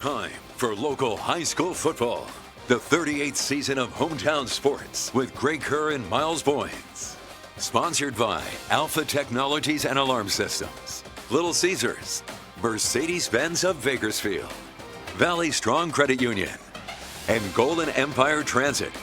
Time for local high school football. The 38th season of Hometown Sports with Kerr and Myles Boyns. Sponsored by Alpha Technologies and Alarm Systems, Little Caesars, Mercedes-Benz of Bakersfield, Valley Strong Credit Union, and Golden Empire Transit.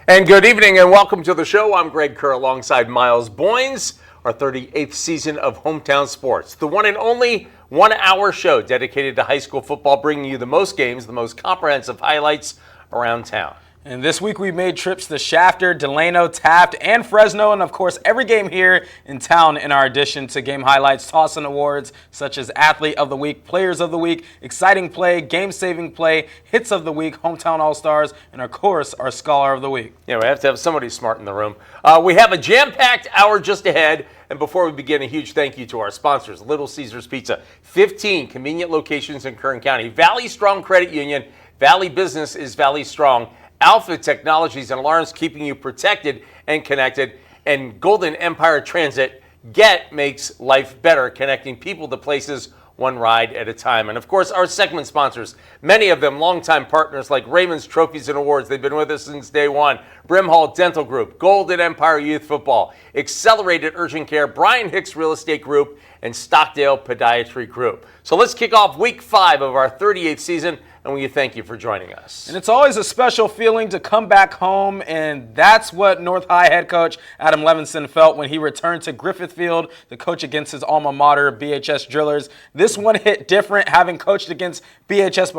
And good evening and welcome to the show. I'm Kerr alongside Myles Boyns, our 38th season of Hometown Sports, the one and only one-hour show dedicated to high school football, bringing you the most games, the most comprehensive highlights around town. And this week we made trips to Shater, Delano, Taft, and Fresno, and of course every game here in town in our addition to game highlights, toss-in awards such as Athlete of the Week, Players of the Week, Exciting Play, Game-Saving Play, Hits of the Week, Hometown All-Stars, and of course our Scholar of the Week. Yeah, we have to have somebody smart in the room. We have a jam-packed hour just ahead, and before we begin, a huge thank you to our sponsors, Little Caesars Pizza, 15 convenient locations in Kern County, Valley Strong Credit Union, Valley Business is Valley Strong, Alpha Technologies and Alarms, keeping you protected and connected, and Golden Empire Transit. Get makes life better, connecting people to places one ride at a time. And of course, our segment sponsors, many of them longtime partners like Raymond's Trophies and Awards. They've been with us since day one. Brimhall Dental Group, Golden Empire Youth Football, Accelerated Urgent Care, Brian Hicks Real Estate Group, and Stockdale Podiatry Group. So let's kick off week 5 of our 38th season, and we thank you for joining us. And it's always a special feeling to come back home, and that's what North High head coach Adam Levinson felt when he returned to Griffith Field to coach against his alma mater, BHS Drillers. This one hit different, having coached against BHS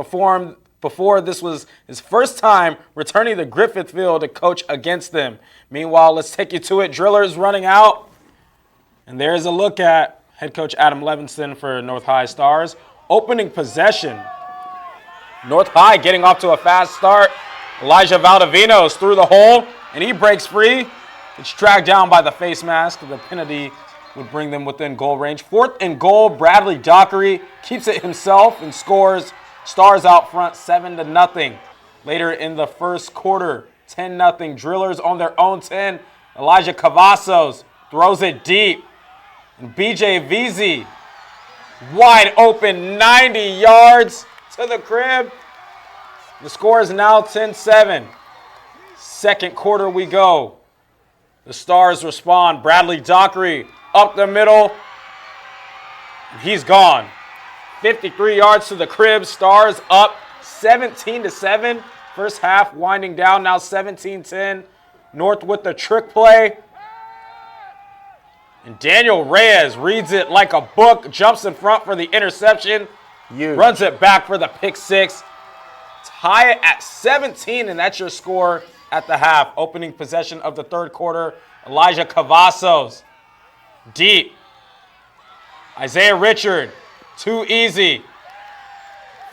before. This was his first time returning to Griffith Field to coach against them. Meanwhile, let's take you to it. Drillers running out, and there's a look at head coach Adam Levinson for North High Stars. Opening possession. North High getting off to a fast start. Elijah Valdivinos through the hole, and he breaks free. It's dragged down by the face mask. The penalty would bring them within goal range. 4th and goal, Bradley Dockery keeps it himself and scores. Stars out front, 7-0. Later in the first quarter, 10-0. Drillers on their own 10. Elijah Cavazos throws it deep. And BJ Veazey, wide open, 90 yards to the crib. The score is now 10-7. Second quarter we go. The Stars respond. Bradley Dockery up the middle. He's gone. 53 yards to the crib. Stars up 17-7. First half winding down, now 17-10. North with the trick play. And Daniel Reyes reads it like a book, jumps in front for the interception. Huge. Runs it back for the pick six. Tie it at 17, and that's your score at the half. Opening possession of the third quarter, Elijah Cavazos. Deep. Isaiah Richard, too easy.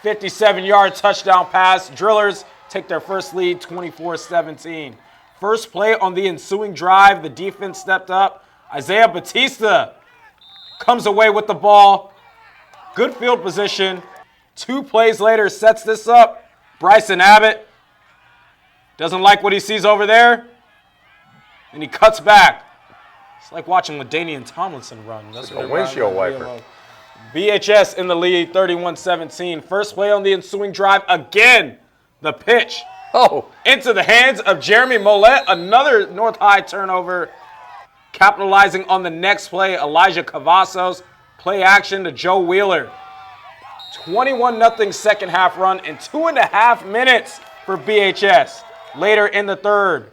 57-yard touchdown pass. Drillers take their first lead, 24-17. First play on the ensuing drive, the defense stepped up. Isaiah Batista comes away with the ball. Good field position. 2 plays later sets this up. Bryson Abbott doesn't like what he sees over there, and he cuts back. It's like watching LaDainian Tomlinson run. That's a windshield wiper. BHS in the lead, 31-17. First play on the ensuing drive. Again, the pitch. Into the hands of Jeremy Mollett. Another North High turnover. Capitalizing on the next play, Elijah Cavazos. Play action to Joe Wheeler. 21-0 second half run in 2.5 minutes for BHS. Later in the third.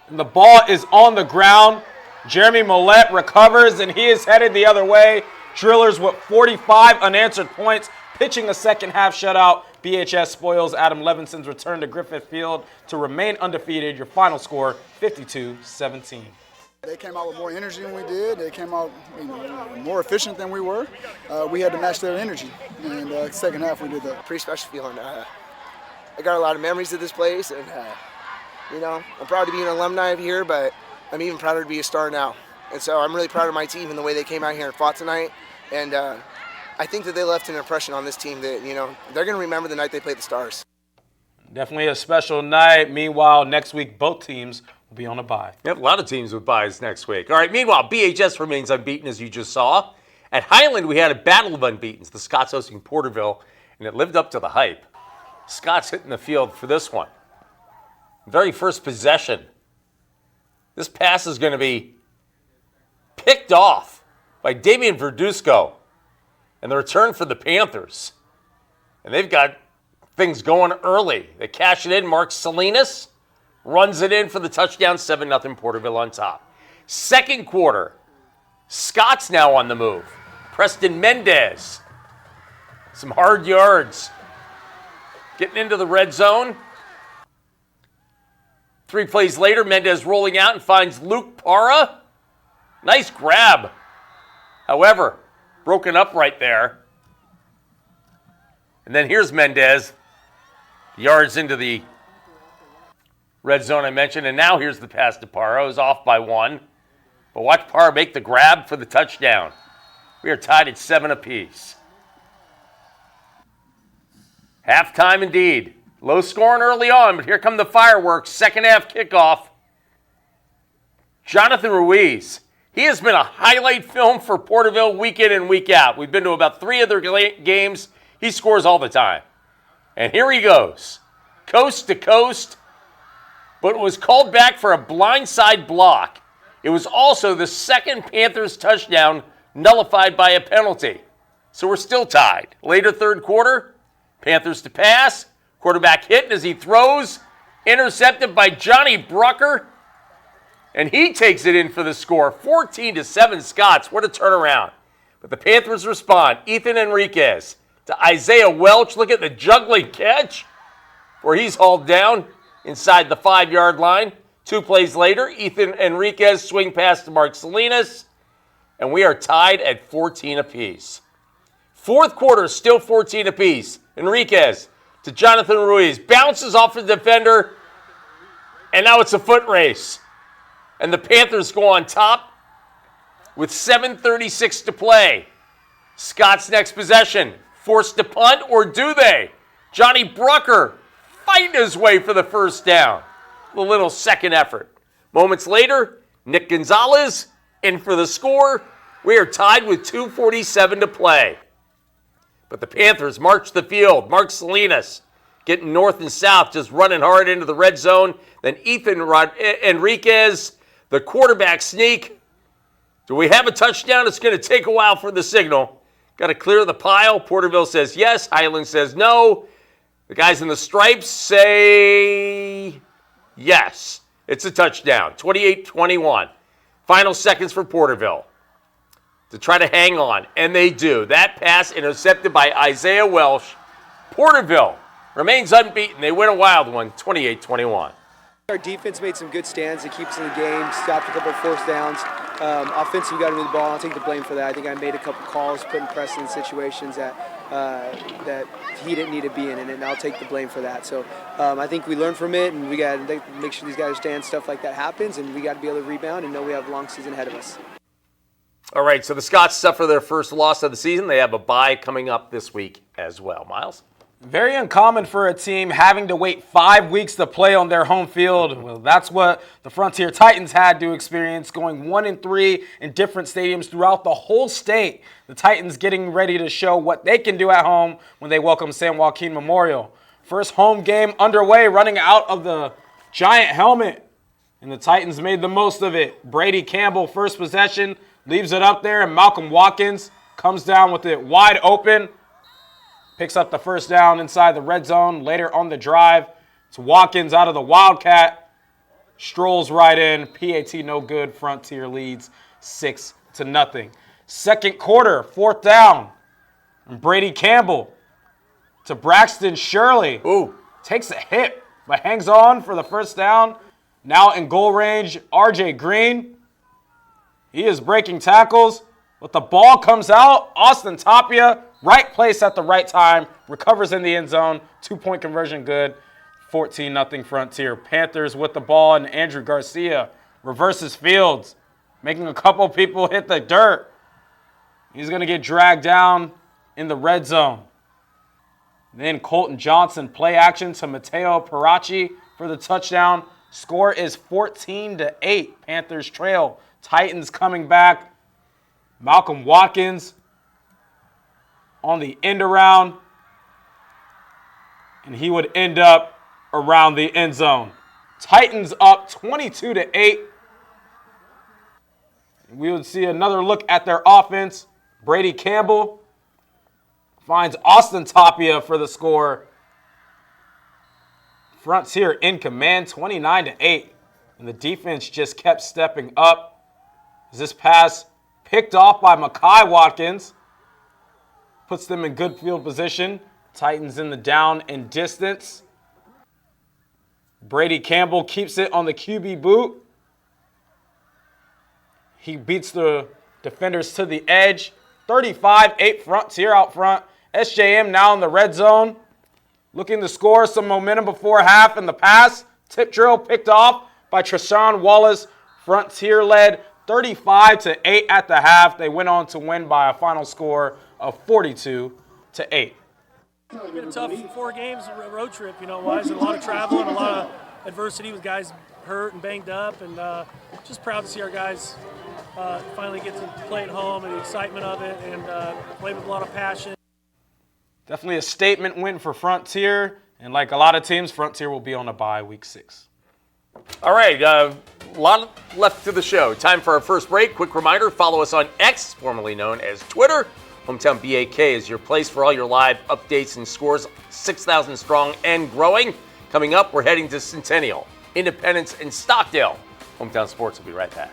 And the ball is on the ground. Jeremy Mollett recovers, and he is headed the other way. Drillers with 45 unanswered points, pitching a second half shutout. BHS spoils Adam Levinson's return to Griffith Field to remain undefeated. Your final score, 52-17. They came out with more energy than we did. They came out more efficient than we were. We had to match their energy. And second half, we did that. Pretty special feeling. I got a lot of memories of this place, and I'm proud to be an alumni of here, but I'm even prouder to be a star now. And so I'm really proud of my team and the way they came out here and fought tonight. And I think that they left an impression on this team that, they're going to remember the night they played the Stars. Definitely a special night. Meanwhile, next week, both teams will be on a bye. We have a lot of teams with byes next week. All right, meanwhile, BHS remains unbeaten, as you just saw. At Highland, we had a battle of unbeatens, the Scots hosting Porterville, and it lived up to the hype. Scots hitting the field for this one. Very first possession. This pass is going to be picked off by Damian Verduzco. And the return for the Panthers. And they've got things going early. They cash it in. Mark Salinas runs it in for the touchdown, 7-0 Porterville on top. Second quarter, Scott's now on the move. Preston Mendez, some hard yards. Getting into the red zone. 3 plays later, Mendez rolling out and finds Luke Parra. Nice grab. However, broken up right there. And then here's Mendez. Yards into the red zone I mentioned. And now here's the pass to Parra. He's off by 1. But watch Parra make the grab for the touchdown. We are tied at 7 apiece. Halftime indeed. Low scoring early on, but here come the fireworks. Second half kickoff. Jonathan Ruiz. He has been a highlight film for Porterville week in and week out. We've been to about 3 of their games. He scores all the time. And here he goes. Coast to coast. But it was called back for a blindside block. It was also the second Panthers touchdown nullified by a penalty. So we're still tied. Later third quarter, Panthers to pass. Quarterback hit as he throws. Intercepted by Johnny Brucker. And he takes it in for the score. 14-7 Scots. What a turnaround. But the Panthers respond. Ethan Enriquez to Isaiah Welch. Look at the juggling catch where he's hauled down inside the 5-yard line. 2 plays later, Ethan Enriquez swing pass to Mark Salinas. And we are tied at 14 apiece. Fourth quarter, still 14 apiece. Enriquez to Jonathan Ruiz. Bounces off the defender. And now it's a foot race. And the Panthers go on top with 7:36 to play. Scott's next possession. Forced to punt, or do they? Johnny Brucker fighting his way for the first down. A little second effort. Moments later, Nick Gonzalez in for the score. We are tied with 2:47 to play. But the Panthers march the field. Mark Salinas getting north and south, just running hard into the red zone. Then Ethan Enriquez, the quarterback sneak. Do we have a touchdown? It's going to take a while for the signal. Got to clear the pile. Porterville says yes. Highland says no. The guys in the stripes say yes. It's a touchdown. 28-21. Final seconds for Porterville to try to hang on. And they do. That pass intercepted by Isaiah Welch. Porterville remains unbeaten. They win a wild one, 28-21. Our defense made some good stands to keep us in the game, stopped a couple of forced downs. Offensively, we got to move the ball. I'll take the blame for that. I think I made a couple calls, putting press in situations that he didn't need to be in, and I'll take the blame for that. So I think we learned from it, and we got to make sure these guys understand stuff like that happens, and we got to be able to rebound and know we have a long season ahead of us. All right, so the Scots suffer their first loss of the season. They have a bye coming up this week as well. Miles? Very uncommon for a team having to wait 5 weeks to play on their home field. Well, that's what the Frontier Titans had to experience, going 1-3 in different stadiums throughout the whole state. The Titans getting ready to show what they can do at home when they welcome San Joaquin Memorial. First home game underway, running out of the giant helmet, and the Titans made the most of it. Brady Campbell, first possession, leaves it up there, and Malcolm Watkins comes down with it wide open. Picks up the first down inside the red zone. Later on the drive, it's Watkins out of the Wildcat. Strolls right in. PAT no good. Frontier leads 6-0. Second quarter, fourth down. And Brady Campbell to Braxton Shirley. Ooh. Takes a hit, but hangs on for the first down. Now in goal range, RJ Green. He is breaking tackles, but the ball comes out. Austin Tapia, right place at the right time, recovers in the end zone. 2-point conversion good. 14-0 Frontier. Panthers with the ball, and Andrew Garcia reverses fields, making a couple people hit the dirt. He's going to get dragged down in the red zone. Then Colton Johnson, play action to Mateo Parachi for the touchdown. Score is 14-8. Panthers trail. Titans coming back. Malcolm Watkins on the end around, and he would end up around the end zone. Titans up 22-8. We would see another look at their offense. Brady Campbell finds Austin Tapia for the score. Frontier in command, 29-8. And the defense just kept stepping up. As this pass picked off by Mekhi Watkins. Puts them in good field position. Titans in the down and distance. Brady Campbell keeps it on the QB boot. He beats the defenders to the edge. 35-8 Frontier out front. SJM now in the red zone. Looking to score some momentum before half in the pass. Tip drill picked off by Treshawn Wallace. Frontier led 35-8 at the half. They went on to win by a final score of 42-8. It's been a tough 4 games road trip, wise, and a lot of travel and a lot of adversity with guys hurt and banged up, and just proud to see our guys finally get to play at home and the excitement of it and play with a lot of passion. Definitely a statement win for Frontier, and like a lot of teams, Frontier will be on a bye week 6. All right, a lot left to the show. Time for our first break. Quick reminder, follow us on X, formerly known as Twitter. Hometown BAK is your place for all your live updates and scores, 6,000 strong and growing. Coming up, we're heading to Centennial, Independence, and Stockdale. Hometown Sports will be right back.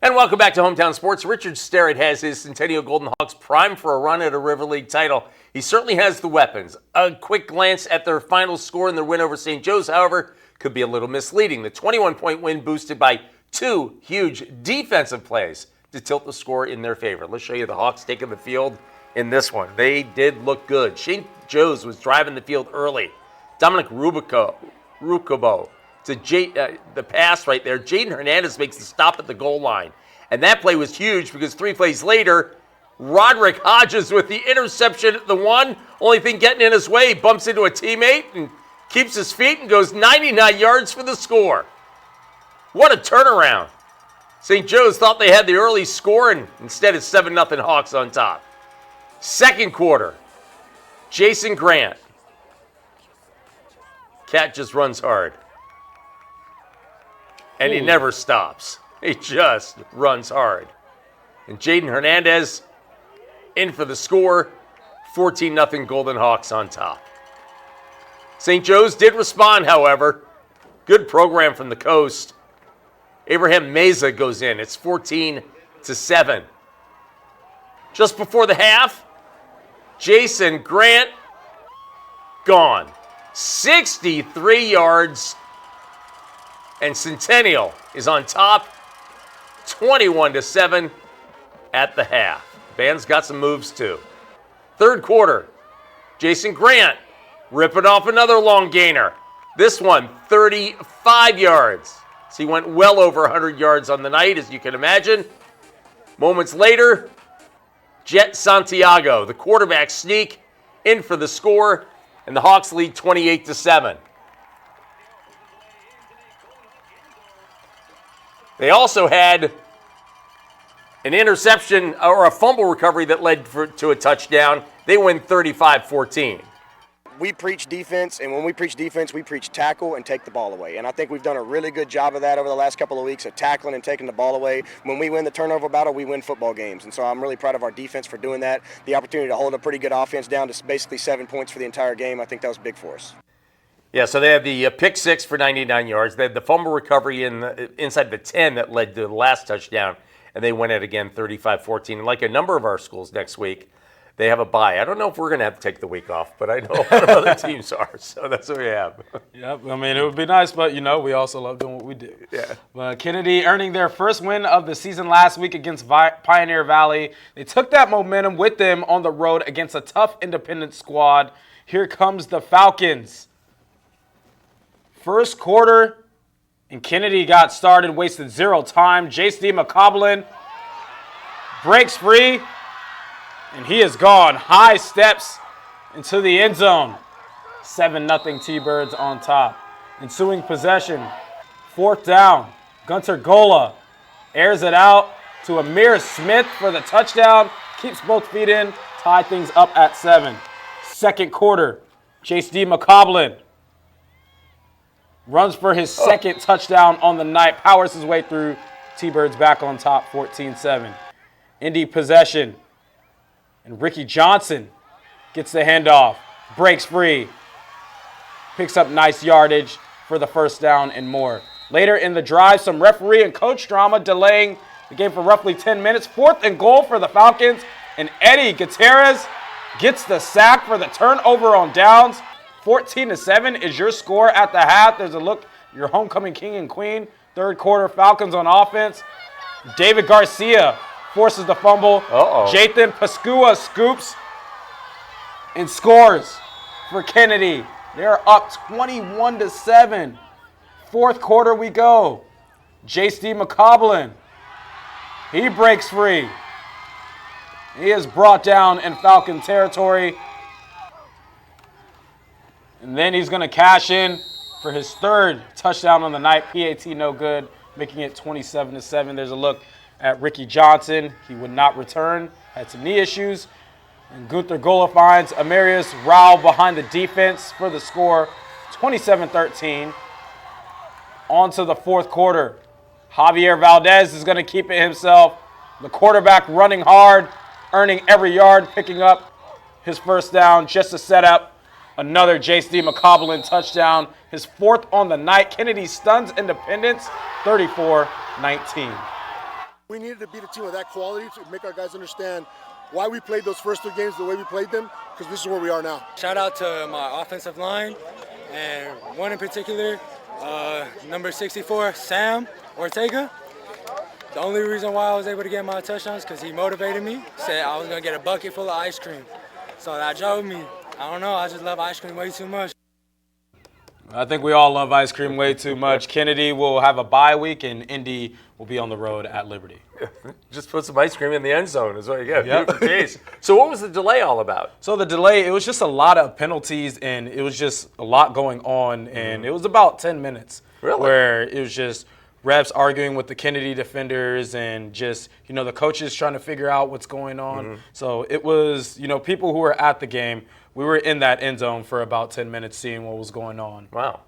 And welcome back to Hometown Sports. Richard Sterrett has his Centennial Golden Hawks primed for a run at a River League title. He certainly has the weapons. A quick glance at their final score in their win over St. Joe's, however, could be a little misleading. The 21-point win boosted by 2 huge defensive plays to tilt the score in their favor. Let's show you the Hawks taking the field in this one. They did look good. St. Joe's was driving the field early. Dominic Rucobo to the pass right there. Jaden Hernandez makes the stop at the goal line. And that play was huge because 3 plays later, Roderick Hodges with the interception at the 1. Only thing getting in his way, he bumps into a teammate and keeps his feet and goes 99 yards for the score. What a turnaround. St. Joe's thought they had the early score, and instead it's 7-0 Hawks on top. Second quarter, Jason Grant. Cat just runs hard. And he never stops. He just runs hard. And Jaden Hernandez in for the score. 14-0 Golden Hawks on top. St. Joe's did respond, however. Good program from the coast. Abraham Meza goes in. It's 14-7. Just before the half, Jason Grant gone. 63 yards. And Centennial is on top, 21-7 at the half. Band's got some moves too. Third quarter, Jason Grant ripping off another long gainer. This one, 35 yards. So he went well over 100 yards on the night, as you can imagine. Moments later, Jet Santiago, the quarterback sneak, in for the score, and the Hawks lead 28-7. They also had an interception or a fumble recovery that led to a touchdown. They win 35-14. We preach defense, and when we preach defense, we preach tackle and take the ball away. And I think we've done a really good job of that over the last couple of weeks of tackling and taking the ball away. When we win the turnover battle, we win football games. And so I'm really proud of our defense for doing that. The opportunity to hold a pretty good offense down to basically 7 points for the entire game, I think that was big for us. Yeah, so they had the pick 6 for 99 yards. They had the fumble recovery inside the 10 that led to the last touchdown, and they win it again 35-14. And like a number of our schools next week, they have a bye. I don't know if we're going to have to take the week off, but I know a lot of other teams are, so that's what we have. Yep, I mean, it would be nice, but, we also love doing what we do. Yeah. But Kennedy earning their first win of the season last week against Pioneer Valley. They took that momentum with them on the road against a tough independent squad. Here comes the Falcons. First quarter, and Kennedy got started, wasted 0 time. J.C. McCoblin breaks free, and he is gone. High steps into the end zone. 7-0 T-Birds on top. Ensuing possession, 4th down. Gunter Gola airs it out to Amir Smith for the touchdown. keeps both feet in, tie things up at 7. Second quarter, Chase D. McCoblin runs for his second touchdown on the night, powers his way through. T-Birds back on top, 14-7. Indy possession, and Ricky Johnson gets the handoff, breaks free, picks up nice yardage for the first down and more. Later in the drive, some referee and coach drama delaying the game for roughly 10 minutes. 4th and goal for the Falcons, and Eddie Gutierrez gets the sack for the turnover on downs. 14-7 is your score at the half. There's a look, your homecoming king and queen. Third quarter, Falcons on offense. David Garcia forces the fumble. Jathan Pascua scoops and scores for Kennedy. They're up 21-7. Fourth quarter we go. J.C. McCoblin. He breaks free. He is brought down in Falcon territory. And then he's going to cash in for his third touchdown on the night. PAT no good, making it 27-7. There's a look at Ricky Johnson. He would not return, had some knee issues. And Gunther Gola finds Amarius Rao behind the defense for the score, 27-13. On to the fourth quarter. Javier Valdez is going to keep it himself. The quarterback running hard, earning every yard, picking up his first down just to set up another J.C. McCoblin touchdown, his 4th on the night. Kennedy stuns Independence, 34-19. We needed to beat a team of that quality to make our guys understand why we played those first 2 games the way we played them, because this is where we are now. Shout out to my offensive line, and one in particular, number 64, Sam Ortega. The only reason why I was able to get my touchdowns because he motivated me, said I was going to get a bucket full of ice cream. So that drove me. I don't know, I just love ice cream way too much. I think we all love ice cream way too much. Kennedy will have a bye week, and Indy will be on the road at Liberty. Just put some ice cream in the end zone is what you get. Yep. Case. So what was the delay all about? So the delay, it was just a lot of penalties, and it was just a lot going on, and it was about 10 minutes. Really? Where it was just refs arguing with the Kennedy defenders and just, the coaches trying to figure out what's going on. So it was, people who were at the game. We were in that end zone for about 10 minutes seeing what was going on. Wow.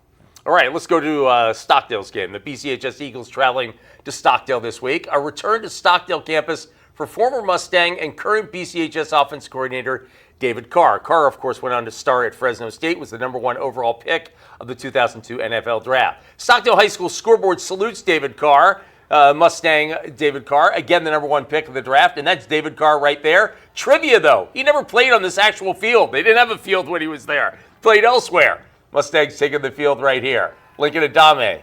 All right, let's go to Stockdale's game. The BCHS Eagles traveling to Stockdale this week. A return to Stockdale campus for former Mustang and current BCHS offense coordinator David Carr. Carr, of course, went on to star at Fresno State, was the number 1 overall pick of the 2002 NFL Draft. Stockdale High School scoreboard salutes David Carr, Mustang David Carr, again the number 1 pick of the draft, and that's David Carr right there. Trivia, though, he never played on this actual field. They didn't have a field when he was there. Played elsewhere. Mustangs taking the field right here. Lincoln Adame,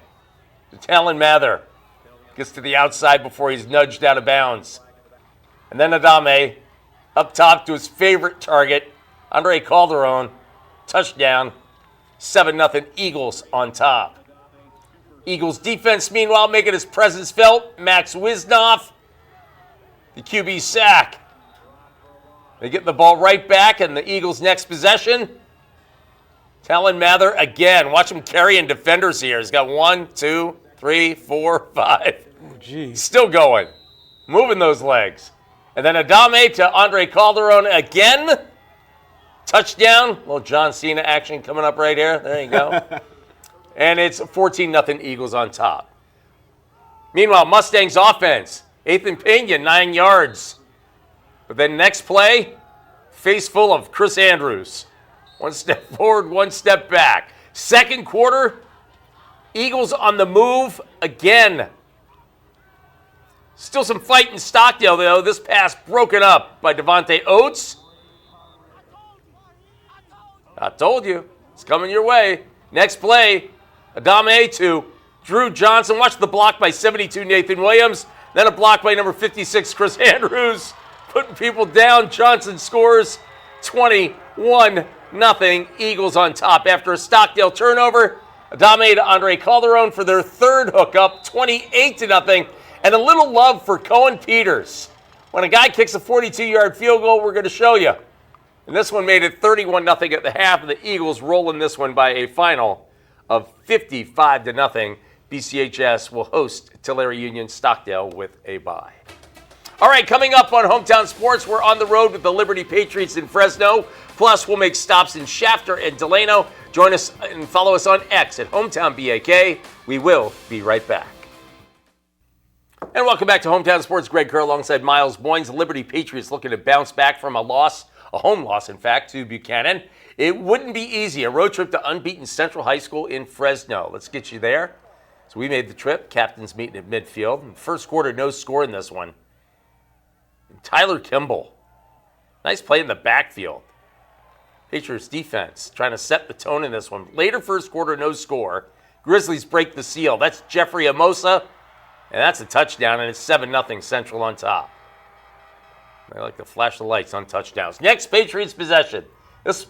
Talon Mather, gets to the outside before he's nudged out of bounds. And then Adame, up top to his favorite target, Andre Calderon, touchdown, 7-0 Eagles on top. Eagles defense, meanwhile, making his presence felt. Max Wisnoff, the QB sack. They get the ball right back, and the Eagles' next possession. Talon Mather again. Watch him carrying defenders here. He's got 1, 2, 3, 4, 5. Oh, geez. Still going. Moving those legs. And then Adame to Andre Calderon again. Touchdown. Little John Cena action coming up right here. There you go. And it's 14-0 Eagles on top. Meanwhile, Mustangs offense. Ethan Pena, 9 yards. But then next play, face full of Chris Andrews. 1 step forward, 1 step back. Second quarter, Eagles on the move again. Still some fight in Stockdale, though. This pass broken up by Devontae Oates. I told you. It's coming your way. Next play, Adame to Drew Johnson. Watch the block by 72 Nathan Williams. Then a block by number 56 Chris Andrews. Putting people down. Johnson scores 21-0. Eagles on top after a Stockdale turnover. Adame to Andre Calderon for their third hookup, 28-0. And a little love for Cohen Peters. When a guy kicks a 42-yard field goal, we're going to show you. And this one made it 31-0 at the half. The Eagles rolling this one by a final of 55-0. BCHS will host Tulare Union Stockdale with a bye. All right, coming up on Hometown Sports, we're on the road with the Liberty Patriots in Fresno. Plus, we'll make stops in Shater and Delano. Join us and follow us on X at Hometown BAK. We will be right back. And welcome back to Hometown Sports. Greg Kerr alongside Myles Boyns. The Liberty Patriots looking to bounce back from a home loss, in fact, to Buchanan. It wouldn't be easy. A road trip to unbeaten Central High School in Fresno. Let's get you there. So we made the trip. Captains meeting at midfield. First quarter, no score in this one. And Tyler Kimball. Nice play in the backfield. Patriots defense trying to set the tone in this one. Later first quarter, no score. Grizzlies break the seal. That's Jeffrey Amosa. And that's a touchdown, and it's 7-0 Central on top. I like to flash the lights on touchdowns. Next, Patriots possession. This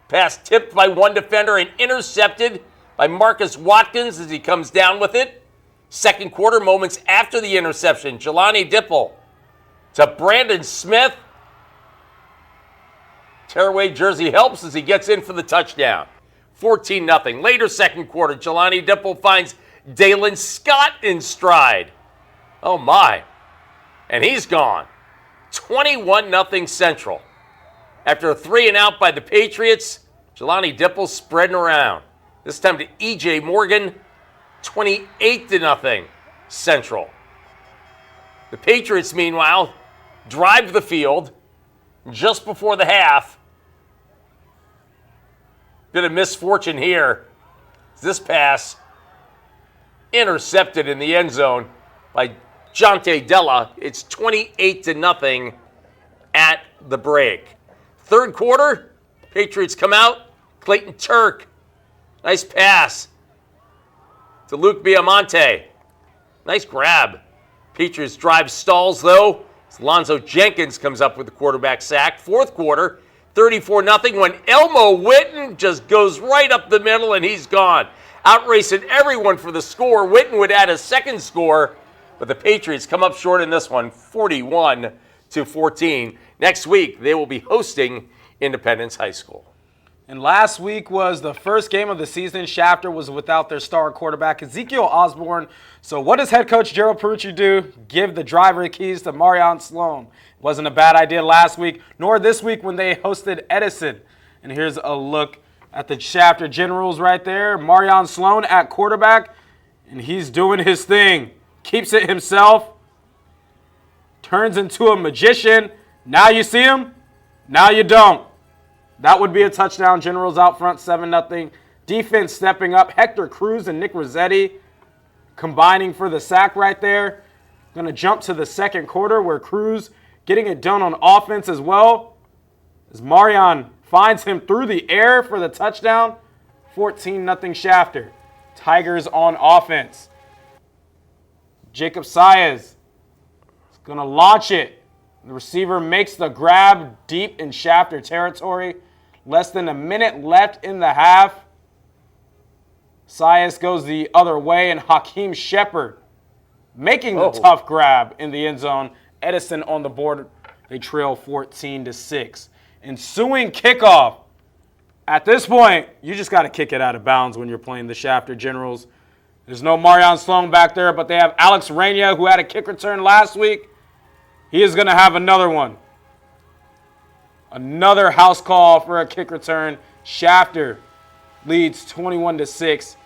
pass tipped by one defender and intercepted by Marcus Watkins as he comes down with it. Second quarter, moments after the interception, Jelani Dipple to Brandon Smith. Tearaway jersey helps as he gets in for the touchdown. 14-0. Later second quarter, Jelani Dipple finds Dalen Scott in stride. Oh my. And he's gone. 21-0 Central. After a 3-and-out by the Patriots, Jelani Dipple spreading around. This time to E.J. Morgan, 28-0 Central. The Patriots, meanwhile, drive the field just before the half. Bit of misfortune here. This pass intercepted in the end zone by Jonte Della. It's 28-0 at the break. Third quarter, Patriots come out. Clayton Turk. Nice pass to Luke Miramonte. Nice grab. Patriots drive stalls, though. Lonzo Jenkins comes up with the quarterback sack. Fourth quarter, 34-0 when Elmo Witten just goes right up the middle and he's gone. Outracing everyone for the score. Witten would add a second score, but the Patriots come up short in this one, 41-14. Next week, they will be hosting Independence High School. And last week was the first game of the season. Shater was without their star quarterback, Ezekiel Osborne. So what does head coach Gerald Perucci do? Give the driver keys to Marion Sloan. Wasn't a bad idea last week, nor this week when they hosted Edison. And here's a look at the Shater Generals right there. Marion Sloan at quarterback, and he's doing his thing. Keeps it himself. Turns into a magician. Now you see him, now you don't. That would be a touchdown. Generals out front, 7-0. Defense stepping up. Hector Cruz and Nick Rossetti combining for the sack right there. Going to jump to the second quarter where Cruz getting it done on offense as well. As Marion finds him through the air for the touchdown. 14-0 Shater. Tigers on offense. Jacob Saez is going to launch it. The receiver makes the grab deep in Shater territory. Less than a minute left in the half. Saez goes the other way, and Hakeem Shepard making the tough grab in the end zone. Edison on the board. They trail 14-6. Ensuing kickoff. At this point, you just got to kick it out of bounds when you're playing the Shater Generals. There's no Marion Sloan back there, but they have Alex Rainier, who had a kick return last week. He is going to have another one. Another house call for a kick return. Shater leads 21-6.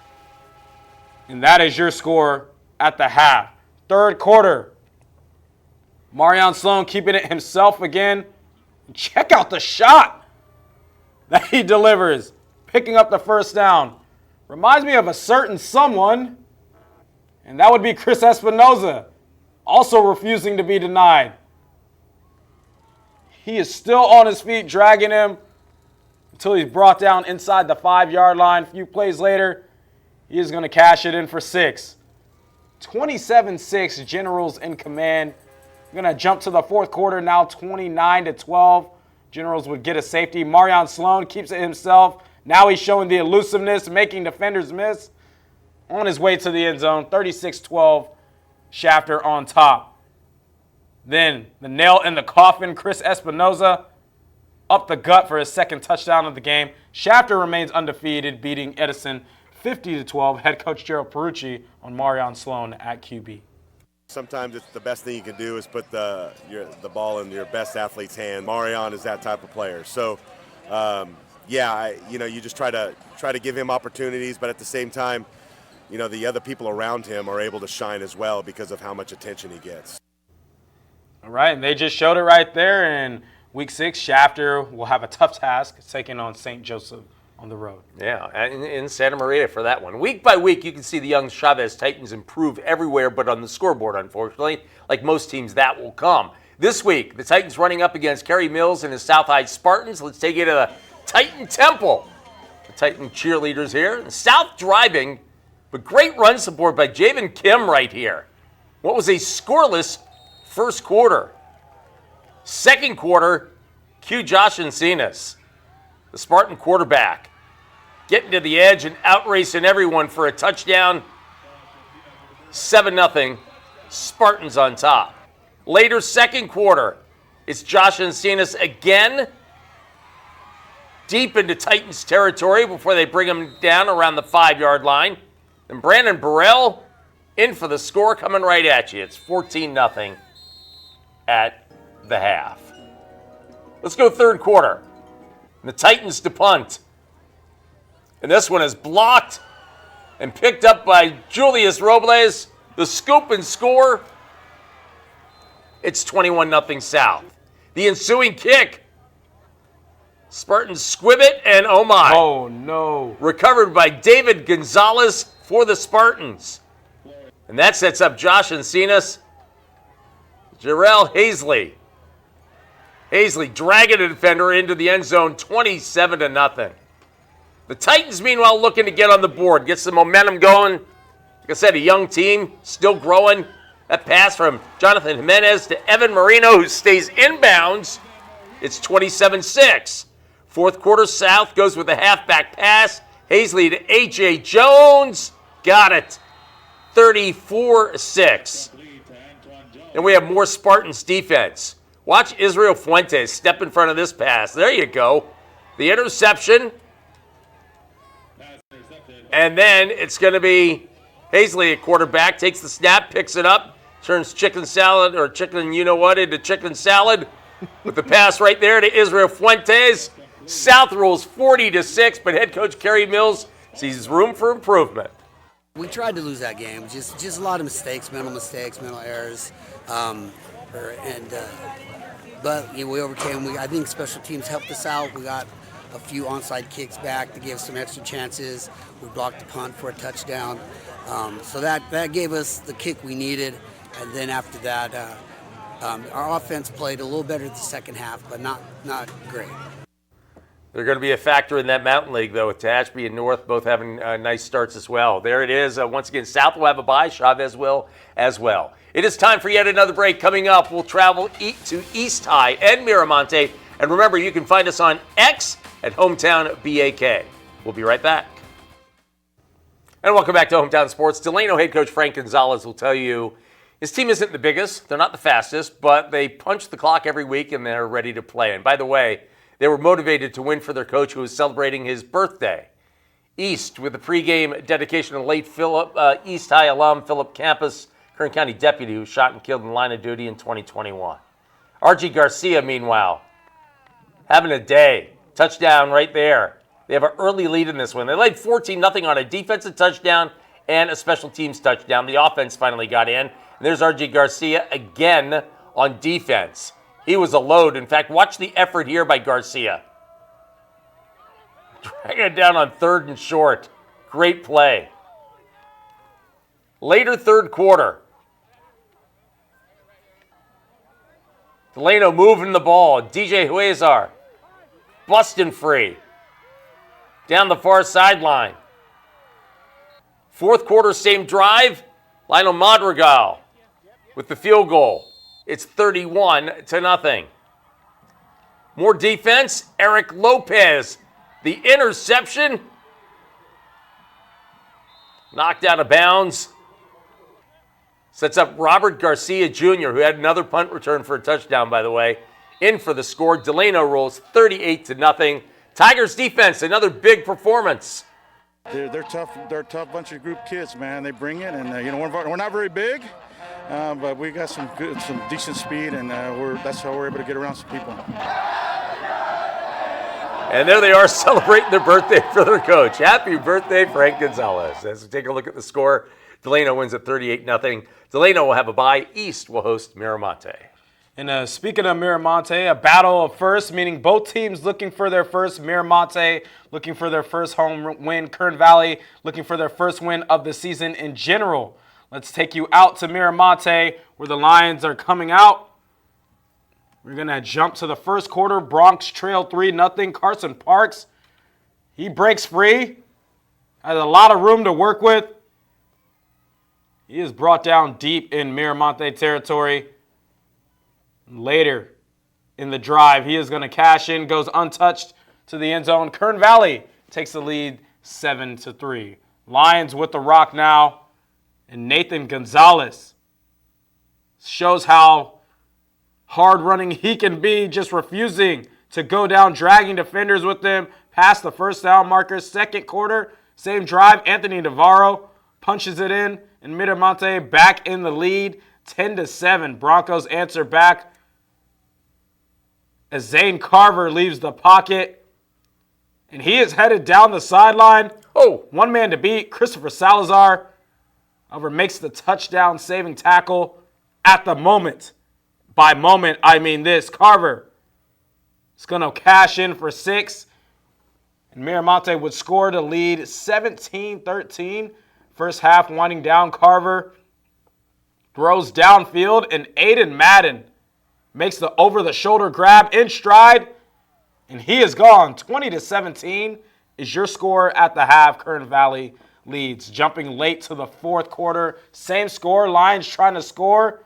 And that is your score at the half. Third quarter. Marion Sloan keeping it himself again. Check out the shot that he delivers. Picking up the first down. Reminds me of a certain someone. And that would be Chris Espinoza. Also refusing to be denied. He is still on his feet, dragging him until he's brought down inside the 5-yard line. A few plays later, he is going to cash it in for 6. 27-6, Generals in command. We're going to jump to the fourth quarter now, 29-12. Generals would get a safety. Marion Sloan keeps it himself. Now he's showing the elusiveness, making defenders miss. On his way to the end zone, 36-12, Shater on top. Then the nail in the coffin, Chris Espinoza up the gut for his second touchdown of the game. Shater remains undefeated, beating Edison 50-12. Head coach Gerald Perucci on Marion Sloan at QB. Sometimes it's the best thing you can do is put the ball in your best athlete's hand. Marion is that type of player. So, you just try to give him opportunities, but at the same time, the other people around him are able to shine as well because of how much attention he gets. All right, and they just showed it right there. In Week 6, Shater will have a tough task taking on St. Joseph on the road. Yeah, in Santa Maria for that one. Week by week, you can see the young Chavez Titans improve everywhere but on the scoreboard, unfortunately. Like most teams, that will come. This week, the Titans running up against Kerry Mills and his South High Spartans. Let's take you to the Titan Temple. The Titan cheerleaders here. The South driving, but great run support by Javen Kim right here. What was a scoreless first quarter. Second quarter, cue Josh Encinas, the Spartan quarterback, getting to the edge and outracing everyone for a touchdown. 7-0, Spartans on top. Later, second quarter, it's Josh Encinas again, deep into Titans territory before they bring him down around the 5-yard line. And Brandon Burrell in for the score, coming right at you. It's 14-0 at the half. Let's go third quarter. And the Titans to punt. And this one is blocked and picked up by Julius Robles. The scoop and score. It's 21-0 South. The ensuing kick. Spartans squib it, and oh my. Oh no. Recovered by David Gonzalez for the Spartans. And that sets up Josh Encinas. Jarrell Hazley. Hazley dragging a defender into the end zone, 27-0. The Titans, meanwhile, looking to get on the board, get some momentum going. Like I said, a young team, still growing. That pass from Jonathan Jimenez to Evan Marino, who stays inbounds. It's 27-6. Fourth quarter, South goes with a halfback pass. Hazley to A.J. Jones. Got it. 34-6. And we have more Spartans defense. Watch Israel Fuentes step in front of this pass. There you go. The interception. And then it's going to be Hazley at quarterback. Takes the snap, picks it up, turns chicken salad or chicken you-know-what into chicken salad with the pass right there to Israel Fuentes. South rules 40-6, but head coach Kerry Mills sees room for improvement. We tried to lose that game. Just a lot of mistakes, mental errors. But we overcame. I think special teams helped us out. We got a few onside kicks back to give some extra chances. We blocked the punt for a touchdown. So that gave us the kick we needed. And then after that, our offense played a little better the second half, but not great. They're going to be a factor in that Mountain League, though, with Tehachapi and North both having nice starts as well. There it is. Once again, South will have a bye. Chavez will as well. It is time for yet another break. Coming up, we'll travel to East High and Miramonte. And remember, you can find us on X at Hometown BAK. We'll be right back. And welcome back to Hometown Sports. Delano head coach Frank Gonzalez will tell you his team isn't the biggest. They're not the fastest, but they punch the clock every week and they're ready to play. And by the way, they were motivated to win for their coach who was celebrating his birthday. East with the pregame dedication of late East High alum Philip Campus, Kern County deputy who was shot and killed in line of duty in 2021. R.G. Garcia, meanwhile, having a day. Touchdown right there. They have an early lead in this one. They led 14-0 on a defensive touchdown and a special teams touchdown. The offense finally got in. And there's R.G. Garcia again on defense. He was a load. In fact, watch the effort here by Garcia. Dragging it down on 3rd and short. Great play. Later third quarter. Delano moving the ball. DJ Huezar busting free. Down the far sideline. Fourth quarter, same drive. Lionel Madrigal with the field goal. It's 31-0. More defense. Eric Lopez. The interception. Knocked out of bounds. Sets up Robert Garcia Jr., who had another punt return for a touchdown, by the way, in for the score. Delano rolls 38-0. Tigers defense, another big performance. They're tough. They're a tough bunch of group kids, man. They bring it, and we're not very big, but we got some decent speed, and that's how we're able to get around some people. And there they are celebrating their birthday for their coach. Happy birthday, Frank Gonzalez. As we take a look at the score, Delano wins at 38-0. Delano will have a bye. East will host Miramonte. And speaking of Miramonte, a battle of first, meaning both teams looking for their first. Miramonte looking for their first home win. Kern Valley looking for their first win of the season in general. Let's take you out to Miramonte where the Lions are coming out. We're going to jump to the first quarter. Bronx trail 3-0. Carson Parks, he breaks free. Has a lot of room to work with. He is brought down deep in Miramonte territory. Later in the drive, he is going to cash in, goes untouched to the end zone. Kern Valley takes the lead 7-3. Lions with the rock now. And Nathan Gonzalez shows how hard running he can be, just refusing to go down, dragging defenders with him past the first down marker. Second quarter, same drive, Anthony Navarro punches it in, and Miramonte back in the lead, 10-7. Broncos answer back as Zane Carver leaves the pocket, and he is headed down the sideline. Oh, one man to beat, Christopher Salazar. However, makes the touchdown-saving tackle at the moment. By moment, I mean this. Carver is going to cash in for 6. And Miramonte would score to lead 17-13. First half winding down. Carver throws downfield, and Aiden Madden makes the over-the-shoulder grab in stride. And he is gone. 20-17 is your score at the half. Kern Valley leads. Jumping late to the fourth quarter. Same score. Lions trying to score.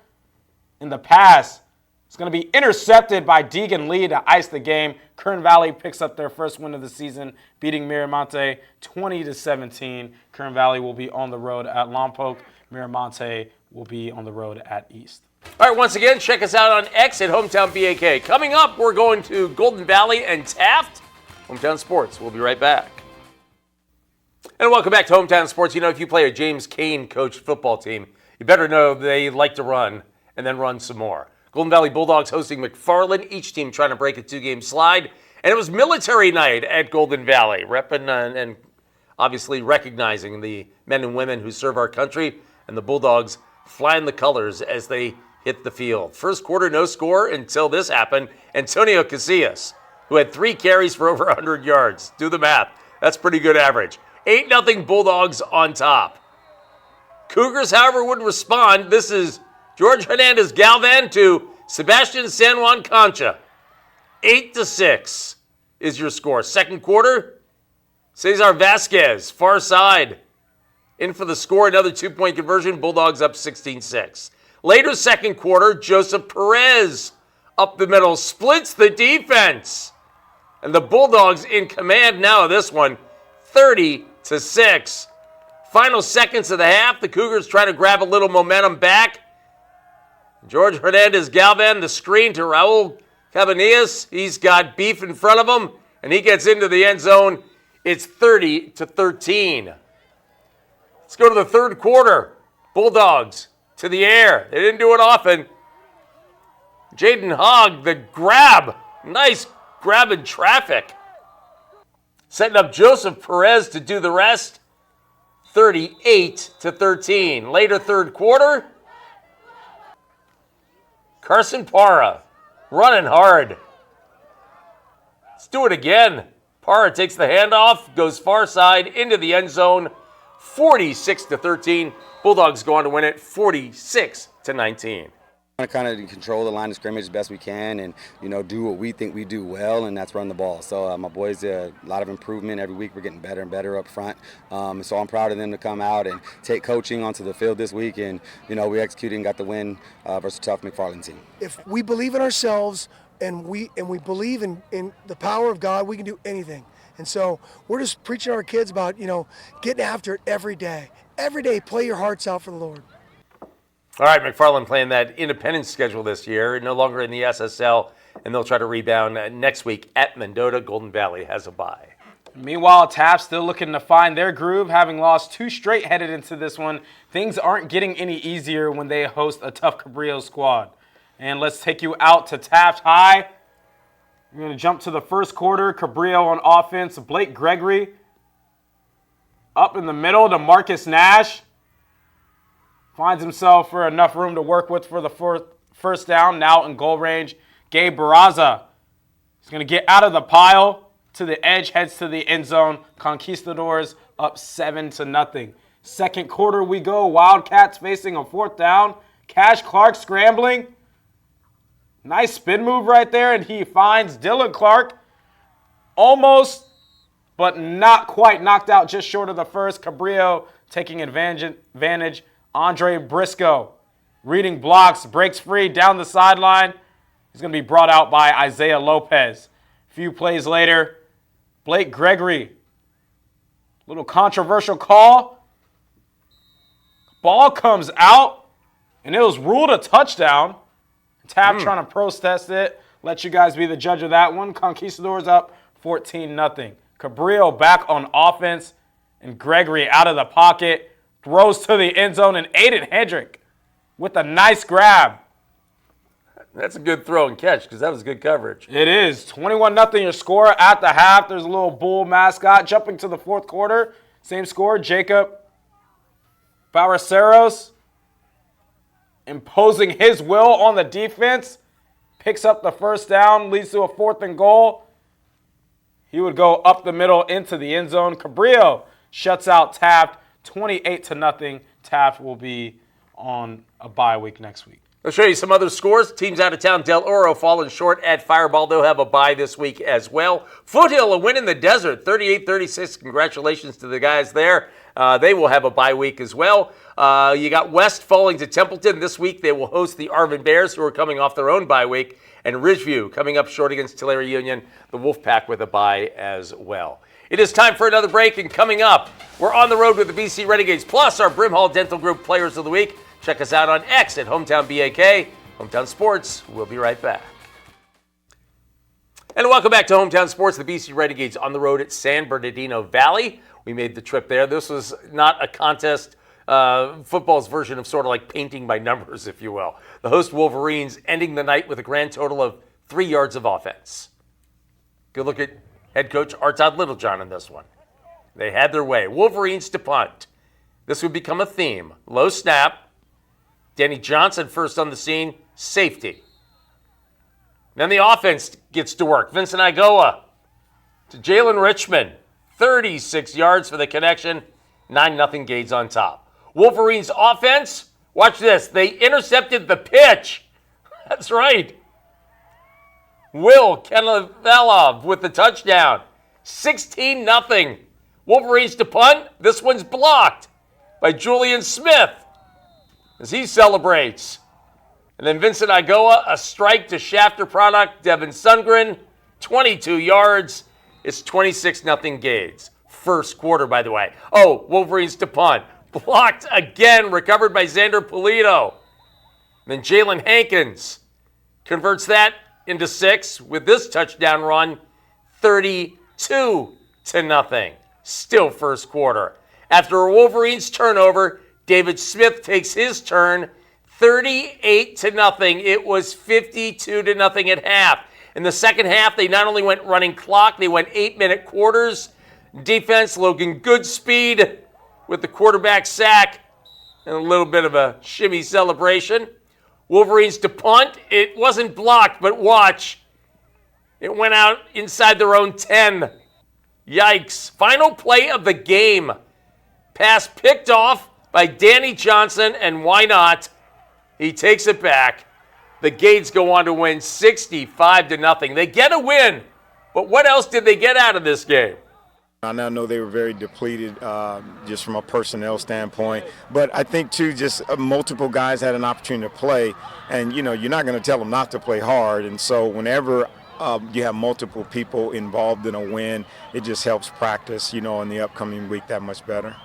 In the pass, it's going to be intercepted by Deegan Lee to ice the game. Kern Valley picks up their first win of the season, beating Miramonte 20-17. Kern Valley will be on the road at Lompoc. Miramonte will be on the road at East. All right, once again, check us out on X at Hometown BAK. Coming up, we're going to Golden Valley and Taft. Hometown Sports. We'll be right back. And welcome back to Hometown Sports. You know, if you play a James Kane coached football team, you better know they like to run and then run some more. Golden Valley Bulldogs hosting McFarland, each team trying to break a 2-game slide. And it was military night at Golden Valley, repping and obviously recognizing the men and women who serve our country, and the Bulldogs flying the colors as they hit the field. First quarter, no score until this happened. Antonio Casillas, who had 3 carries for over 100 yards. Do the math. That's pretty good average. 8-0 Bulldogs on top. Cougars, however, would respond. This is George Hernandez Galvan to Sebastian San Juan Concha. 8-6 is your score. Second quarter, Cesar Vasquez, far side. In for the score, another 2-point conversion. Bulldogs up 16-6. Later second quarter, Joseph Perez up the middle, splits the defense. And the Bulldogs in command now of this one, 30-6. Final seconds of the half, the Cougars try to grab a little momentum back. George Hernandez Galvan, the screen to Raul Cabanillas. He's got beef in front of him, and he gets into the end zone. It's 30-13. Let's go to the third quarter. Bulldogs to the air. They didn't do it often. Jaden Hogg, the grab. Nice grab in traffic. Setting up Joseph Perez to do the rest. 38-13. Later third quarter. Carson Parra running hard. Let's do it again. Parra takes the handoff, goes far side into the end zone. 46-13. Bulldogs go on to win it 46-19. Kind of control the line of scrimmage as best we can, and do what we think we do well, and that's run the ball. So my boys a lot of improvement every week. We're getting better and better up front. So I'm proud of them to come out and take coaching onto the field this week, and we executed and got the win versus a tough McFarland team. If we believe in ourselves and we believe in the power of God, we can do anything. And so we're just preaching to our kids about getting after it every day. Every day, play your hearts out for the Lord. All right, McFarland playing that independent schedule this year, no longer in the SSL, and they'll try to rebound next week at Mendota. Golden Valley has a bye. Meanwhile, Taft still looking to find their groove, having lost 2 straight headed into this one. Things aren't getting any easier when they host a tough Cabrio squad. And let's take you out to Taft High. We're going to jump to the first quarter. Cabrio on offense. Blake Gregory up in the middle to Marcus Nash. Finds himself for enough room to work with for the first down. Now in goal range. Gabe Barraza is going to get out of the pile to the edge, heads to the end zone. Conquistadors up 7-0. Second quarter we go. Wildcats facing a 4th down. Cash Clark scrambling. Nice spin move right there, and he finds Dylan Clark. Almost, but not quite, knocked out just short of the first. Cabrio taking advantage. Andre Briscoe reading blocks, breaks free down the sideline. He's going to be brought out by Isaiah Lopez. A few plays later, Blake Gregory. Little controversial call. Ball comes out, and it was ruled a touchdown. Taft trying to protest it. Let you guys be the judge of that one. Conquistadors up 14-0. Cabrio back on offense, and Gregory out of the pocket. Throws to the end zone, and Aiden Hendrick with a nice grab. That's a good throw and catch because that was good coverage. It is. 21-0 your score at the half. There's a little bull mascot jumping to the fourth quarter. Same score, Jacob Baraceros imposing his will on the defense. Picks up the first down, leads to a 4th and goal. He would go up the middle into the end zone. Cabrio shuts out Taft 28-0. Taft will be on a bye week next week. I'll show you some other scores. Teams out of town, Del Oro falling short at Fireball. They'll have a bye this week as well. Foothill, a win in the desert, 38-36. Congratulations to the guys there. They will have a bye week as well. You got West falling to Templeton. This week they will host the Arvin Bears, who are coming off their own bye week. And Ridgeview coming up short against Tulare Union. The Wolfpack with a bye as well. It is time for another break, and coming up, we're on the road with the BC Renegades, plus our Brimhall Dental Group Players of the Week. Check us out on X at Hometown BAK. Hometown Sports. We'll be right back. And welcome back to Hometown Sports. The BC Renegades on the road at San Bernardino Valley. We made the trip there. This was not a contest. Football's version of sort of like painting by numbers, if you will. The host Wolverines ending the night with a grand total of 3 yards of offense. Good look at head coach Artod Littlejohn in this one. They had their way. Wolverines to punt. This would become a theme. Low snap. Danny Johnson first on the scene. Safety. Then the offense gets to work. Vincent Igoa to Jalen Richmond. 36 yards for the connection. 9-0 Gades on top. Wolverines offense, watch this. They intercepted the pitch. That's right. Will Kenevelov with the touchdown. 16-0. Wolverines to punt. This one's blocked by Julian Smith as he celebrates. And then Vincent Igoa, a strike to Shafter product. Devin Sundgren, 22 yards. It's 26-0 Gades. First quarter, by the way. Oh, Wolverines to punt. Blocked again, recovered by Xander Polito. Then Jalen Hankins converts that into 6 with this touchdown run, 32-0. Still first quarter. After a Wolverines turnover, David Smith takes his turn, 38-0. It was 52-0 at half. In the second half, they not only went running clock, they went 8-minute quarters. Defense, Logan Goodspeed with the quarterback sack and a little bit of a shimmy celebration. Wolverines to punt. It wasn't blocked, but watch. It went out inside their own 10. Yikes. Final play of the game. Pass picked off by Danny Johnson, and why not? He takes it back. The Gades go on to win 65-0. They get a win, but what else did they get out of this game? I now know they were very depleted just from a personnel standpoint, but I think too just multiple guys had an opportunity to play, and you're not going to tell them not to play hard, and so whenever you have multiple people involved in a win, it just helps practice, in the upcoming week that much better.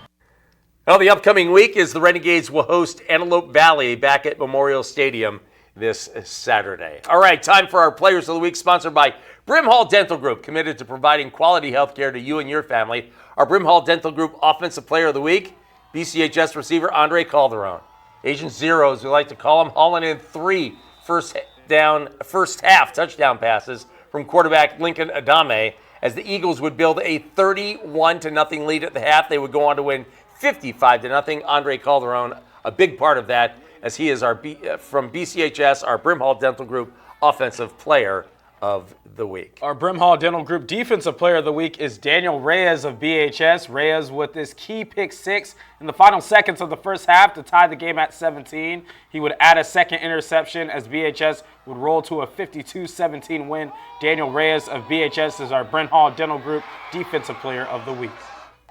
Well, the upcoming week is the Renegades will host Antelope Valley back at Memorial Stadium this Saturday. All right, time for our Players of the Week, sponsored by Brimhall Dental Group, committed to providing quality health care to you and your family. Our Brimhall Dental Group Offensive Player of the Week, BCHS receiver Andre Calderon. Agent Zero, as we like to call him, hauling in 3 first half touchdown passes from quarterback Lincoln Adame, as the Eagles would build a 31-0 lead at the half. They would go on to win 55-0. Andre Calderon, a big part of that, as he is from BCHS, our Brimhall Dental Group Offensive Player of the Week. Our Brimhall Dental Group Defensive Player of the Week is Daniel Reyes of BHS. Reyes with his key pick 6 in the final seconds of the first half to tie the game at 17. He would add a second interception as BHS would roll to a 52-17 win. Daniel Reyes of BHS is our Brimhall Dental Group Defensive Player of the Week.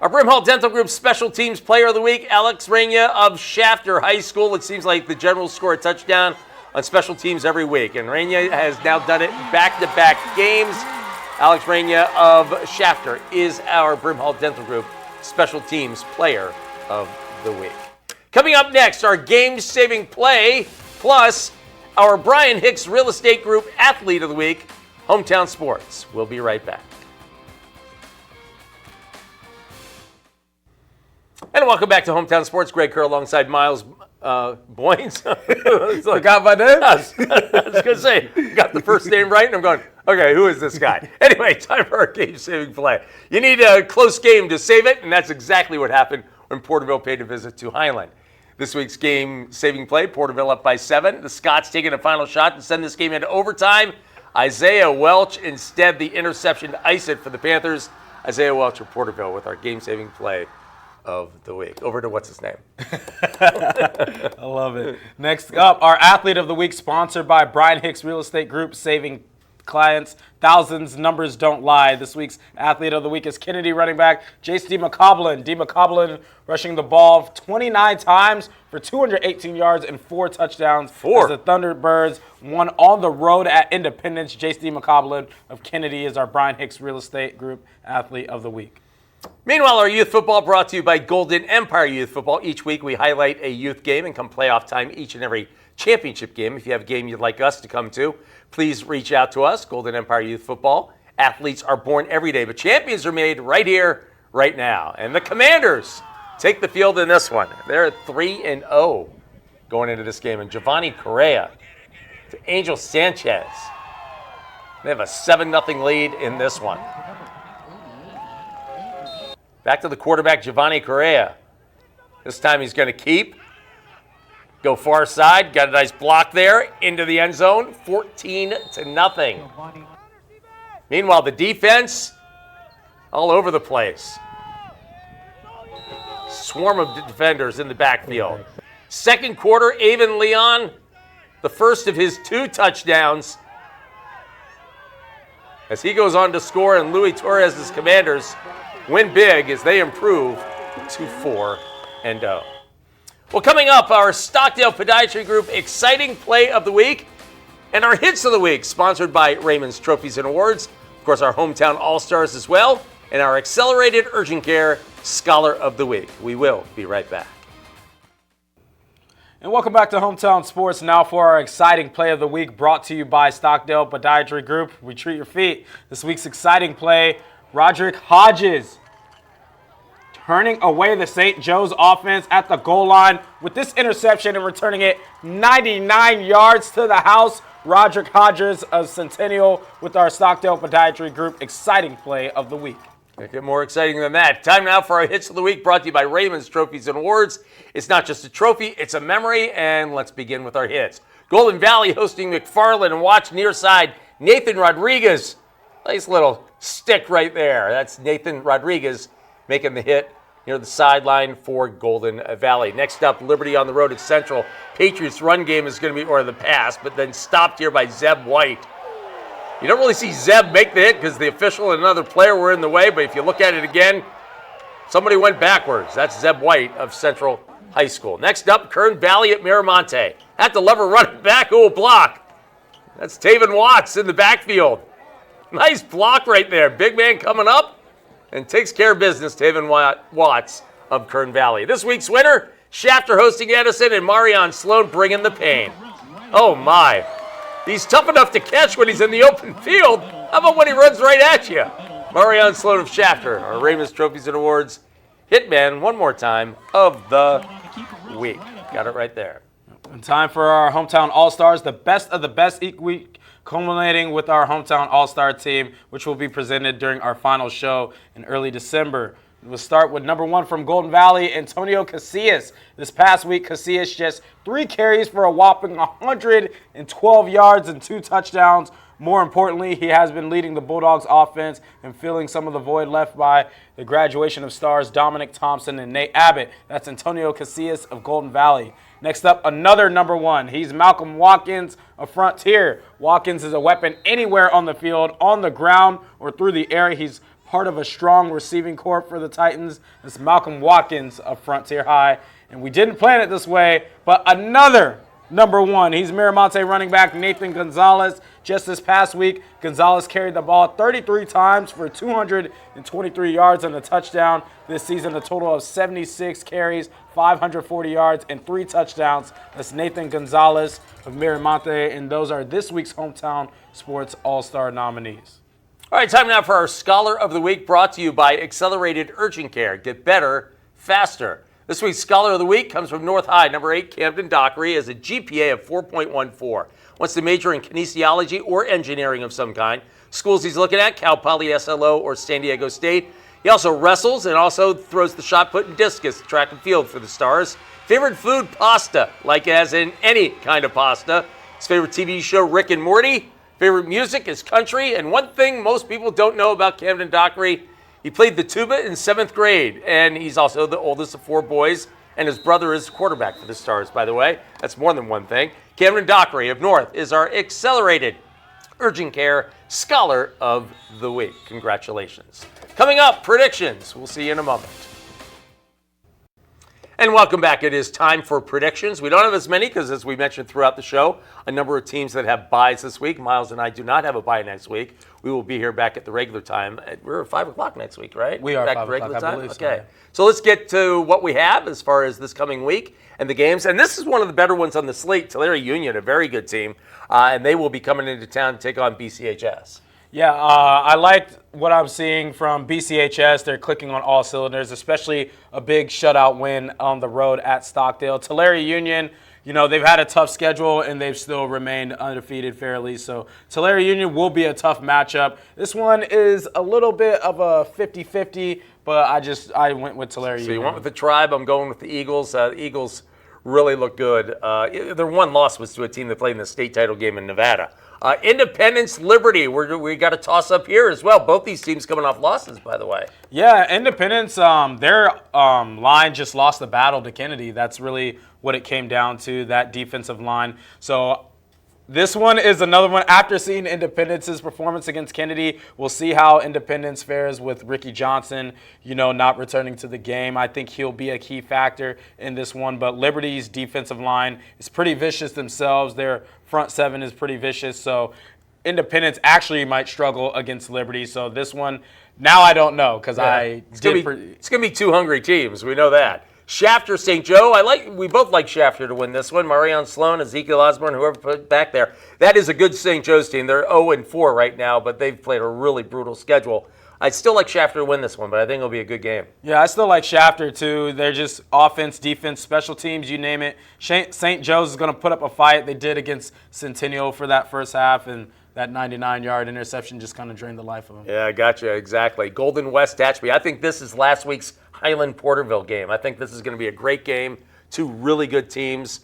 Our Brimhall Dental Group Special Teams Player of the Week, Alex Reyna of Shater High School. It seems like the Generals score a touchdown on special teams every week, and Reyna has now done it back-to-back games. Alex Reyna of Shater is our Brimhall Dental Group Special Teams Player of the Week. Coming up next, our game-saving play, plus our Brian Hicks Real Estate Group Athlete of the Week, Hometown Sports. We'll be right back. And welcome back to Hometown Sports. Greg Kerr alongside Myles Boyns. Forgot my name? I was going to say, you got the first name right, and I'm going, okay, who is this guy? Anyway, time for our game-saving play. You need a close game to save it, and that's exactly what happened when Porterville paid a visit to Highland. This week's game-saving play, Porterville up by 7. The Scots taking a final shot to send this game into overtime. Isaiah Welch instead the interception to ice it for the Panthers. Isaiah Welch of Porterville with our game-saving play of the week. Over to what's his name? I love it. Next up, our Athlete of the Week, sponsored by Brian Hicks Real Estate Group, saving clients thousands. Numbers don't lie. This week's Athlete of the Week is Kennedy running back Jace D. McCoblin. D. McCoblin rushing the ball 29 times for 218 yards and 4 touchdowns. As the Thunderbirds won on the road at Independence. Jace D. McCoblin of Kennedy is our Brian Hicks Real Estate Group Athlete of the Week. Meanwhile, our youth football brought to you by Golden Empire Youth Football. Each week we highlight a youth game, and come playoff time, each and every championship game. If you have a game you'd like us to come to, please reach out to us. Golden Empire Youth Football. Athletes are born every day, but champions are made right here, right now. And the Commanders take the field in this one. They're 3-0 going into this game. And Giovanni Correa to Angel Sanchez. They have a 7-0 lead in this one. Back to the quarterback, Giovanni Correa. This time he's going to keep. Go far side. Got a nice block there. Into the end zone. 14-0. Meanwhile, the defense, all over the place. Swarm of defenders in the backfield. Second quarter, Avon Leon, the first of his 2 touchdowns, as he goes on to score, and Luis Torres' Commanders win big as they improve to 4-0. Well, coming up, our Stockdale Podiatry Group Exciting Play of the Week and our Hits of the Week, sponsored by Raymond's Trophies and Awards. Of course, our Hometown Allstars as well, and our Accelerated Urgent Care Scholar of the Week. We will be right back. And welcome back to Hometown Sports. Now for our Exciting Play of the Week, brought to you by Stockdale Podiatry Group. We treat your feet. This week's exciting play, Roderick Hodges turning away the St. Joe's offense at the goal line with this interception and returning it 99 yards to the house. Roderick Hodges of Centennial with our Stockdale Podiatry Group Exciting Play of the Week. Can't get more exciting than that. Time now for our Hits of the Week, brought to you by Raymond's Trophies and Awards. It's not just a trophy, it's a memory, and let's begin with our hits. Golden Valley hosting McFarland, and watch near side Nathan Rodriguez. Nice little stick right there. That's Nathan Rodriguez making the hit near the sideline for Golden Valley. Next up, Liberty on the road at Central. Patriots' run game is going to be, or the pass, but then stopped here by Zeb White. You don't really see Zeb make the hit because the official and another player were in the way, but if you look at it again, somebody went backwards. That's Zeb White of Central High School. Next up, Kern Valley at Miramonte. At the lever running back, block. That's Taven Watts in the backfield. Nice block right there. Big man coming up and takes care of business, Taven Watts of Kern Valley. This week's winner, Shater hosting Edison, and Marion Sloan bringing the pain. Oh my. He's tough enough to catch when he's in the open field, How about when he runs right at you? Marion Sloan of Shafter, our Ramus Trophies and Awards Hitman, one more time, of the week. Got it right there. And time for our Hometown All-Stars, the best of the best each week, culminating with our Hometown All-Star team, which will be presented during our final show in early December. We'll start with number 1 from Golden Valley, Antonio Casillas. This past week, Casillas just 3 carries for a whopping 112 yards and 2 touchdowns. More importantly, he has been leading the Bulldogs offense and filling some of the void left by the graduation of stars Dominic Thompson and Nate Abbott. That's Antonio Casillas of Golden Valley. Next up, another number 1. He's Malcolm Watkins of Frontier. Watkins is a weapon anywhere on the field, on the ground, or through the air. He's part of a strong receiving corps for the Titans. It's Malcolm Watkins of Frontier High. And we didn't plan it this way, but another number 1. He's Miramonte running back Nathan Gonzalez. Just this past week, Gonzalez carried the ball 33 times for 223 yards and a touchdown. This season, a total of 76 carries, 540 yards, and 3 touchdowns. That's Nathan Gonzalez of Miramonte, and those are this week's Hometown Sports All-Star nominees. All right, time now for our Scholar of the Week, brought to you by Accelerated Urgent Care. Get better, faster. This week's Scholar of the Week comes from North High. Number 8, Camden Dockery, has a GPA of 4.14. Wants to major in kinesiology or engineering of some kind. Schools he's looking at, Cal Poly SLO or San Diego State. He also wrestles and also throws the shot put and discus, track and field for the Stars. Favorite food, pasta, like as in any kind of pasta. His favorite TV show, Rick and Morty. Favorite music is country. And one thing most people don't know about Camden Dockery, he played the tuba in 7th grade, and he's also the oldest of 4 boys, and his brother is quarterback for the Stars, by the way. That's more than one thing. Camden Dockery of North is our Accelerated Urgent Care Scholar of the Week. Congratulations. Coming up, predictions. We'll see you in a moment. And welcome back. It is time for predictions. We don't have as many because, as we mentioned throughout the show, a number of teams that have byes this week. Miles and I do not have a bye next week. We will be here back at the regular time. We're at 5 o'clock next week, right? We are back 5 at regular o'clock, I time? believe Okay. so. So let's get to what we have as far as this coming week and the games. And this is one of the better ones on the slate. Tulare Union, a very good team, and they will be coming into town to take on BCHS. Yeah, I liked what I'm seeing from BCHS. They're clicking on all cylinders, especially a big shutout win on the road at Stockdale. Tulare Union, you know, they've had a tough schedule and they've still remained undefeated fairly. So Tulare Union will be a tough matchup. This one is a little bit of a 50-50, but I went with Tulare Union. So you went with the Tribe. I'm going with the Eagles. The Eagles really look good. Their one loss was to a team that played in the state title game in Nevada. Independence, Liberty. We got a toss up here as well. Both these teams coming off losses, by the way. Yeah, Independence, their line just lost the battle to Kennedy. That's really what it came down to, that defensive line. So this one is another one. After seeing Independence's performance against Kennedy, we'll see how Independence fares with Ricky Johnson, you know, not returning to the game. I think he'll be a key factor in this one. But Liberty's defensive line is pretty vicious themselves. Their front seven is pretty vicious. So Independence actually might struggle against Liberty. So this one, now I don't know because it's going to be 2 hungry teams. We know that. Shafter, St. Joe. We both like Shafter to win this one. Marion Sloan, Ezekiel Osborne, whoever put back there. That is a good St. Joe's team. They're 0-4 right now, but they've played a really brutal schedule. I still like Shafter to win this one, but I think it'll be a good game. Yeah, I still like Shafter too. They're just offense, defense, special teams, you name it. St. Joe's is going to put up a fight. They did against Centennial for that first half, and that 99-yard interception just kind of drained the life of them. Yeah, I gotcha, exactly. Golden West, Tehachapi. I think this is last week's Highland Porterville game. I think this is going to be a great game. 2 really good teams.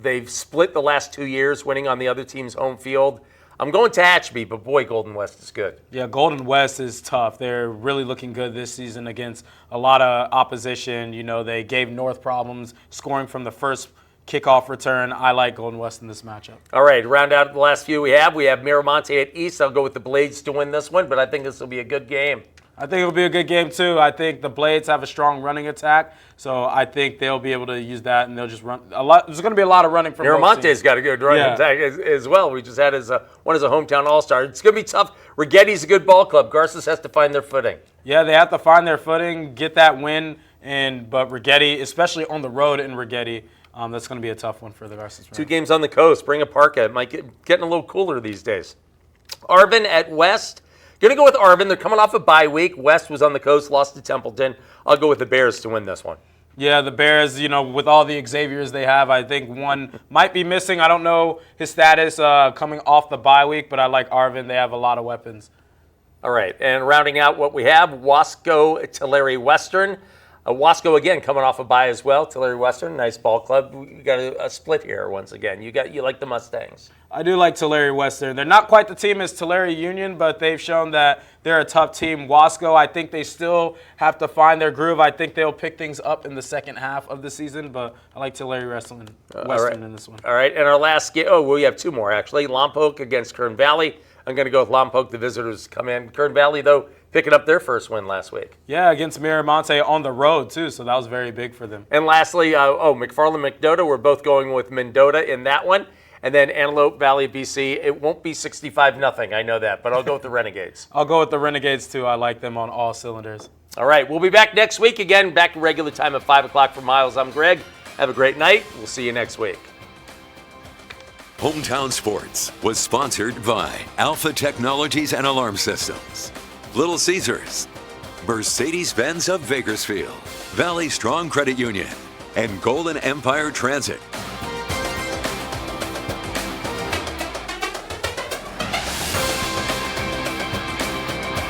They've split the last 2 years, winning on the other team's home field. I'm going Tehachapi, but boy, Golden West is good. Yeah, Golden West is tough. They're really looking good this season against a lot of opposition. You know, they gave North problems scoring from the first kickoff return. I like Golden West in this matchup. All right, round out the last few we have Miramonte at East. I'll go with the Blades to win this one, but I think this will be a good game. I think it'll be a good game, too. I think the Blades have a strong running attack, so I think they'll be able to use that, and they'll just run a lot. There's going to be a lot of running from Miramonte's got a good running attack as well. We just had one as a hometown all-star. It's going to be tough. Rigetti's a good ball club. Garces has to find their footing. Yeah, they have to find their footing, get that win, but Rigetti, especially on the road in Rigetti, that's going to be a tough one for the Garces. 2 games on the coast. Bring a parka. It might getting a little cooler these days. Arvin at West. Going to go with Arvin. They're coming off a bye week. West was on the coast, lost to Templeton. I'll go with the Bears to win this one. Yeah, the Bears, with all the Xaviers they have, I think one might be missing. I don't know his status coming off the bye week, but I like Arvin. They have a lot of weapons. All right, and rounding out what we have, Wasco, Tulare Western. Wasco, again, coming off a bye as well. Tulare Western, nice ball club. We got a split here once again. You like the Mustangs. I do like Tulare Western. They're not quite the team as Tulare Union, but they've shown that they're a tough team. Wasco, I think they still have to find their groove. I think they'll pick things up in the second half of the season, but I like Tulare Western in this one. All right, and our last game, we have two more, actually. Lompoc against Kern Valley. I'm going to go with Lompoc. The visitors come in. Kern Valley, though, picking up their first win last week. Yeah, against Miramonte on the road, too, so that was very big for them. And lastly, McFarland, Mendota. We're both going with Mendota in that one. And then Antelope Valley, BC. It won't be 65-0, I know that, but I'll go with the Renegades. I'll go with the Renegades, too. I like them on all cylinders. All right, we'll be back next week. Again, back to regular time at 5 o'clock for Miles. I'm Greg. Have a great night. We'll see you next week. Hometown Sports was sponsored by Alpha Technologies and Alarm Systems, Little Caesars, Mercedes-Benz of Bakersfield, Valley Strong Credit Union, and Golden Empire Transit.